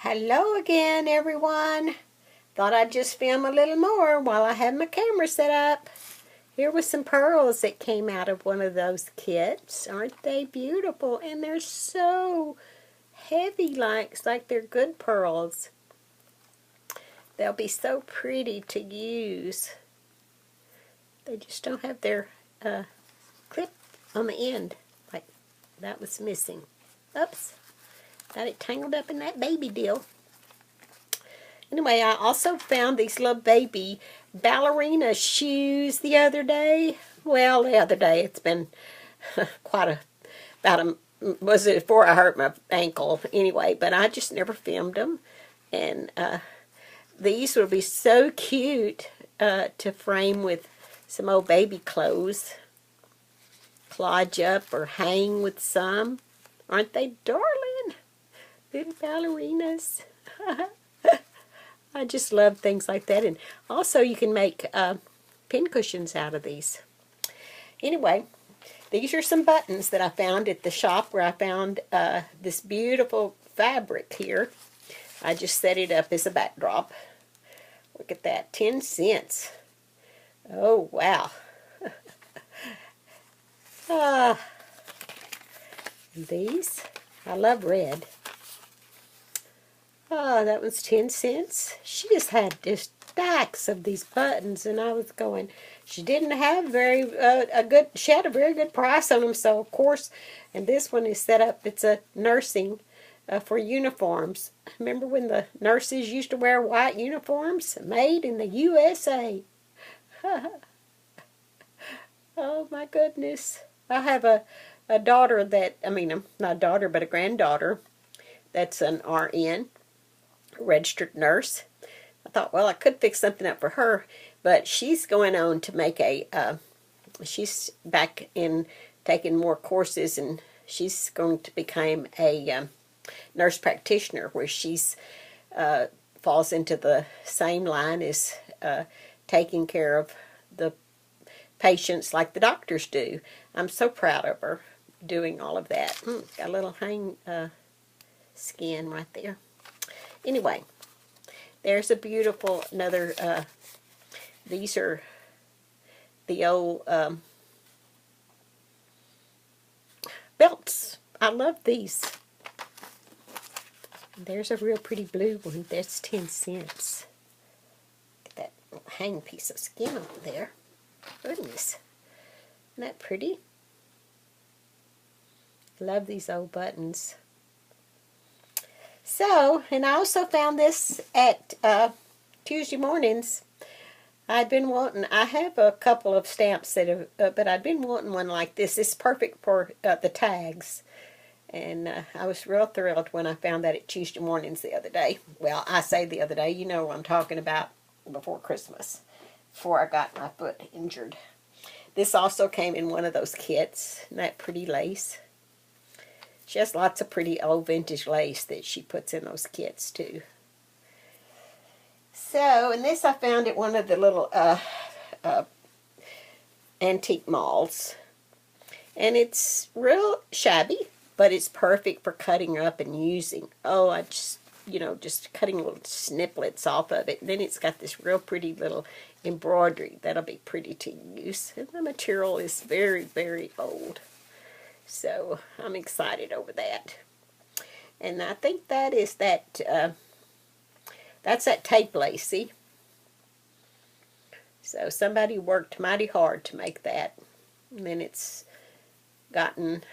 Hello again, everyone. Thought I'd just film a little more while I have my camera set up. Here was some pearls that came out of one of those kits. Aren't they beautiful? And they're so heavy, like they're good pearls. They'll be so pretty to use. They just don't have their clip on the end. Like that was missing. Oops. Got it tangled up in that baby deal. Anyway, I also found these little baby ballerina shoes the other day. Well, the other day, it's been was it before I hurt my ankle anyway, but I just never filmed them. And these would be so cute to frame with some old baby clothes. Collage up or hang with some. Aren't they darling? Little ballerinas. I just love things like that. And also you can make pin cushions out of these. Anyway, these are some buttons that I found at the shop where I found this beautiful fabric here. I just set it up as a backdrop. Look at that, 10 cents. Oh, wow. These, I love red. Oh, that was 10 cents. She just had just stacks of these buttons, and I was going, she didn't have she had a very good price on them, so of course, and this one is set up, it's a nursing for uniforms. Remember when the nurses used to wear white uniforms? Made in the USA. Oh my goodness. I have a daughter that, not a daughter, but a granddaughter that's an RN. Registered nurse. I thought, well, I could fix something up for her, but she's going on to make she's back in taking more courses, and she's going to become a nurse practitioner, where she's falls into the same line as taking care of the patients like the doctors do. I'm so proud of her doing all of that. Got a little hang skin right there. Anyway, there's a beautiful, these are the old belts. I love these. There's a real pretty blue one. That's 10 cents. Get that little hang piece of skin over there. Goodness. Isn't that pretty? Love these old buttons. So, and I also found this at Tuesday mornings. I have a couple of stamps that have, but I've been wanting one like this. It's perfect for the tags. And I was real thrilled when I found that at Tuesday mornings the other day. Well, I say the other day, you know what I'm talking about, before Christmas, before I got my foot injured. This also came in one of those kits. Isn't that pretty lace? She has lots of pretty old vintage lace that she puts in those kits too. So, and this I found at one of the little antique malls. And it's real shabby, but it's perfect for cutting up and using. Oh, I just, just cutting little snippets off of it. And then it's got this real pretty little embroidery. That'll be pretty to use. And the material is very, very old. So I'm excited over that. And I think that is that's that tape lacy. So somebody worked mighty hard to make that. And then it's gotten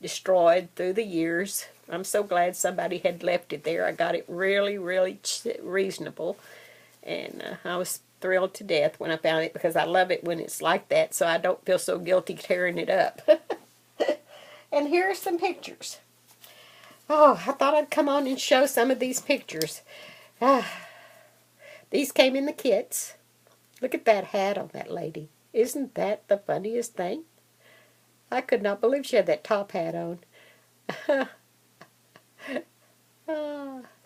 destroyed through the years. I'm so glad somebody had left it there. I got it really, really reasonable. And I was thrilled to death when I found it, because I love it when it's like that, so I don't feel so guilty tearing it up. And here are some pictures. Oh, I thought I'd come on and show some of these pictures. These came in the kits. Look at that hat on that lady. Isn't that the funniest thing? I could not believe she had that top hat on.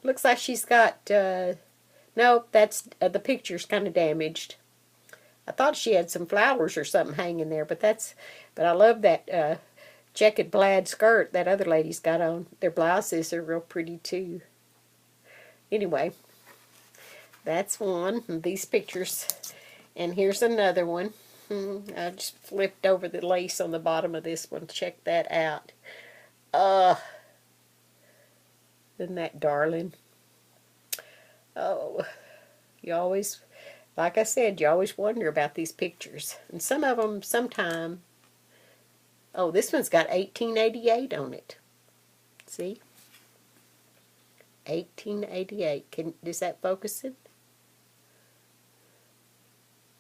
Looks like she's got, no, that's, the picture's kind of damaged. I thought she had some flowers or something hanging there, but I love that checkered plaid skirt that other lady's got on. Their blouses are real pretty too. Anyway, that's one of these pictures. And here's another one. I just flipped over the lace on the bottom of this one. Check that out. Isn't that darling? Oh, you always, like I said, you always wonder about these pictures. And some of them, sometime. Oh, this one's got 1888 on it. See? 1888. Is that focusing?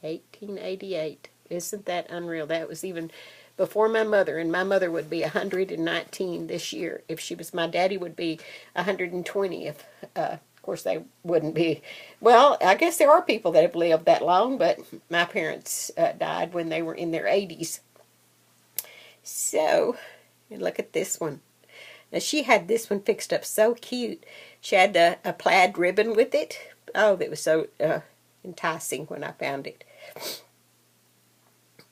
1888. Isn't that unreal? That was even before my mother, and my mother would be 119 this year. If she was, my daddy would be 120. If, of course, they wouldn't be. Well, I guess there are people that have lived that long, but my parents died when they were in their 80s. So, look at this one. Now, she had this one fixed up so cute. She had a plaid ribbon with it. Oh, that was so enticing when I found it.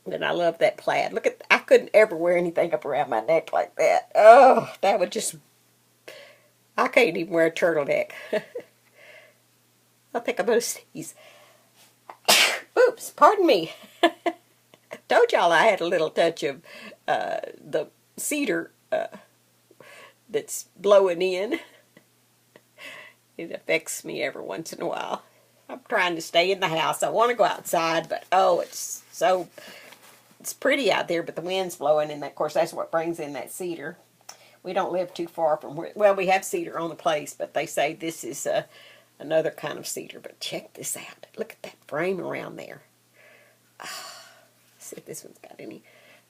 And I love that plaid. Look at, I couldn't ever wear anything up around my neck like that. Oh, that would just, I can't even wear a turtleneck. I think I'm going to sneeze. Oops, pardon me. Told y'all I had a little touch of the cedar that's blowing in. It affects me every once in a while. I'm trying to stay in the house. I want to go outside, but oh, it's pretty out there, but the wind's blowing, and of course that's what brings in that cedar. We don't live too far from where, well, we have cedar on the place, but they say this is another kind of cedar. But check this out. Look at that frame around there. Oh, see if this one's got any.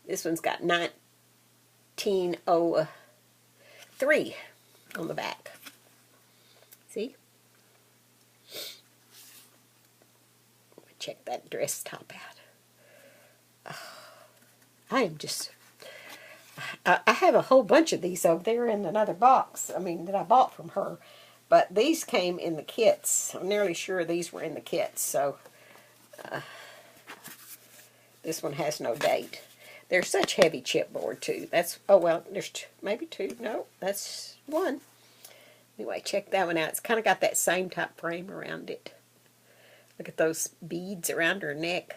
This one's got 1903 on the back. See? Check that dress top out. Oh, I am just, I have a whole bunch of these over there in another box, that I bought from her. But these came in the kits. I'm nearly sure these were in the kits. So, this one has no date. They're such heavy chipboard, too. That's, oh, well, there's maybe two. No, that's one. Anyway, check that one out. It's kind of got that same type frame around it. Look at those beads around her neck.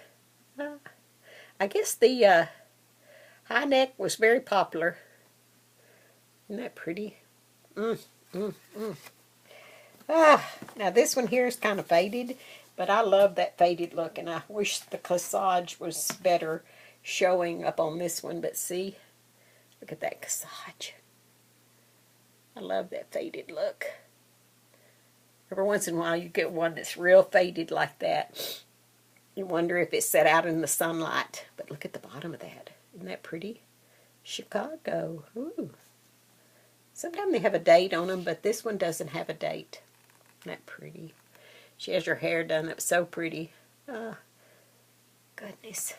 I guess the high neck was very popular. Isn't that pretty? Now this one here is kind of faded, but I love that faded look, and I wish the corsage was better showing up on this one. But see, look at that corsage. I love that faded look. Every once in a while you get one that's real faded like that. You wonder if it's set out in the sunlight. But look at the bottom of that. Isn't that pretty? Chicago. Ooh. Sometimes they have a date on them, but this one doesn't have a date. Isn't that pretty? She has her hair done up so pretty. Oh, goodness.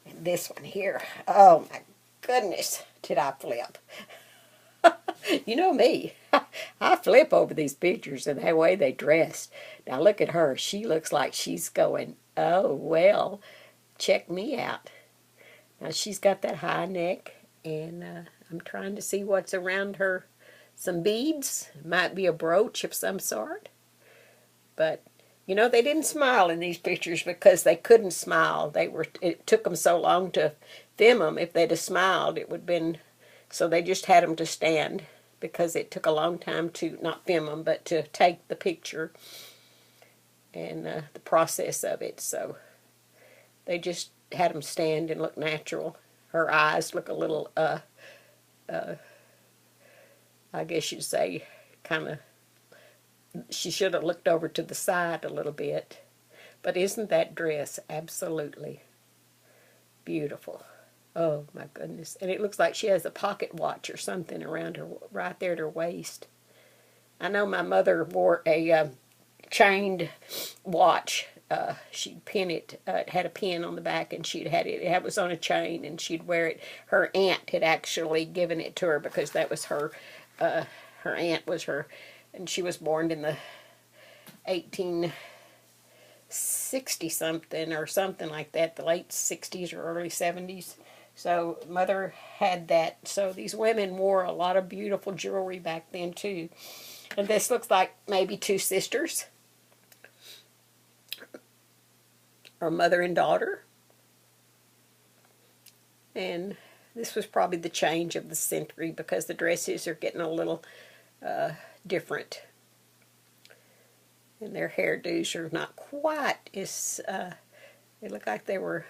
And this one here. Oh, my goodness. Did I flip? You know me. I flip over these pictures and the way they dress. Now look at her. She looks like she's going, oh, well, check me out. Now she's got that high neck, and I'm trying to see what's around her. Some beads. Might be a brooch of some sort. But, you know, they didn't smile in these pictures because they couldn't smile. It took them so long to film them. If they'd have smiled, it would have been, so they just had them to stand, because it took a long time to not film them, but to take the picture and the process of it. So they just had them stand and look natural. Her eyes look a little, I guess you'd say, kind of, she should have looked over to the side a little bit. But isn't that dress absolutely beautiful? Oh, my goodness. And it looks like she has a pocket watch or something around her, right there at her waist. I know my mother wore a chained watch. She'd pin it. It had a pin on the back, and she'd had it. It was on a chain, and she'd wear it. Her aunt had actually given it to her because that was her. Her aunt was her, and she was born in the 1860-something or something like that, the late 60s or early 70s. So Mother had that. So these women wore a lot of beautiful jewelry back then too. And this looks like maybe two sisters, or mother and daughter. And this was probably the change of the century because the dresses are getting a little different. And their hairdos are not quite as, they look like they were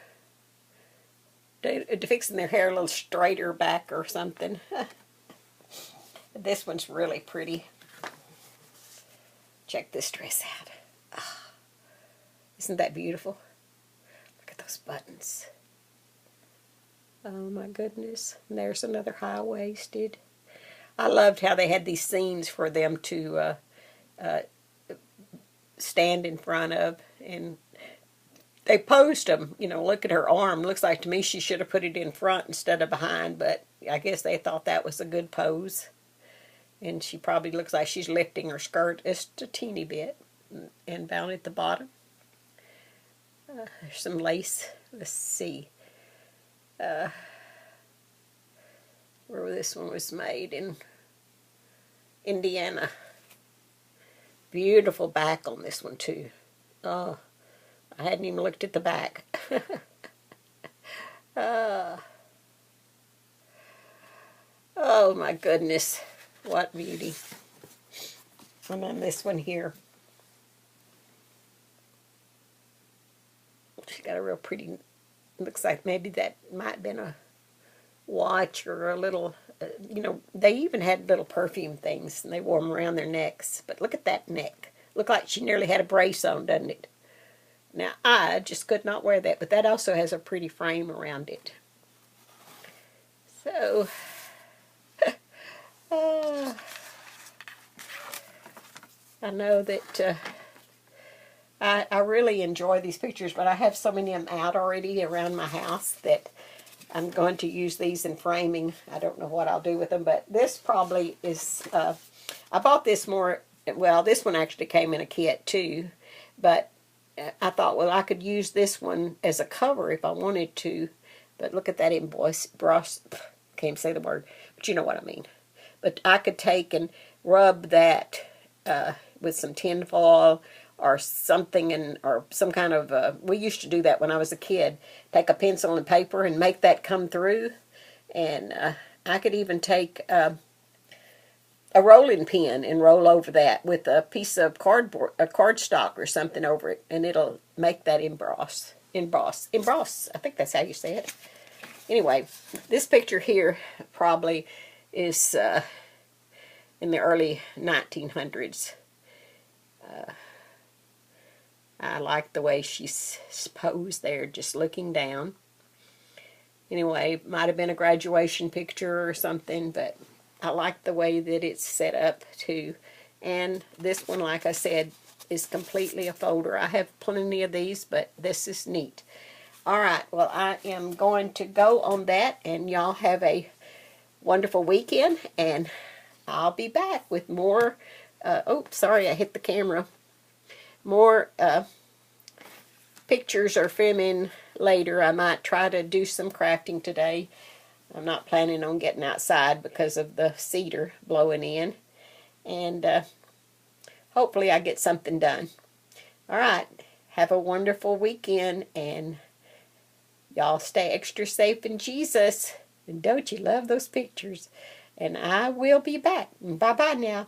fixing their hair a little straighter back or something. This one's really pretty. Check this dress out. Oh, isn't that beautiful? Look at those buttons. Oh my goodness. And there's another high-waisted. I loved how they had these scenes for them to stand in front of, and they posed them. You know, look at her arm. Looks like to me she should have put it in front instead of behind, but I guess they thought that was a good pose. And she probably looks like she's lifting her skirt just a teeny bit. And down at the bottom, there's some lace. Let's see. Where this one was made, in Indiana. Beautiful back on this one too. Oh, I hadn't even looked at the back. Oh my goodness, what beauty. And then this one here. She got a real pretty, looks like maybe that might have been a watch or a little, you know, they even had little perfume things and they wore them around their necks. But look at that neck. Look like she nearly had a brace on, doesn't it? Now, I just could not wear that, but that also has a pretty frame around it. So, I know that I really enjoy these pictures, but I have so many of them out already around my house that I'm going to use these in framing. I don't know what I'll do with them, but this probably is, I bought this more, well, this one actually came in a kit too, but I thought, well, I could use this one as a cover if I wanted to, but look at that emboss, can't say the word, but you know what I mean. But I could take and rub that with some tin foil or something, or some kind of, we used to do that when I was a kid, take a pencil and paper and make that come through, and I could even take a rolling pin and roll over that with a piece of cardboard, a cardstock or something over it, and it'll make that emboss. I think that's how you say it. Anyway, this picture here probably is in the early 1900s. I like the way she's posed there, just looking down. Anyway, might have been a graduation picture or something, but I like the way that it's set up too. And this one, like I said, is completely a folder. I have plenty of these, but this is neat. All right, well, I am going to go on that, and y'all have a wonderful weekend, and I'll be back with more, oh, sorry, I hit the camera, more pictures or filming later. I might try to do some crafting today. I'm not planning on getting outside because of the cedar blowing in, and hopefully I get something done. All right, have a wonderful weekend, and y'all stay extra safe in Jesus. And don't you love those pictures? And I will be back. Bye-bye now.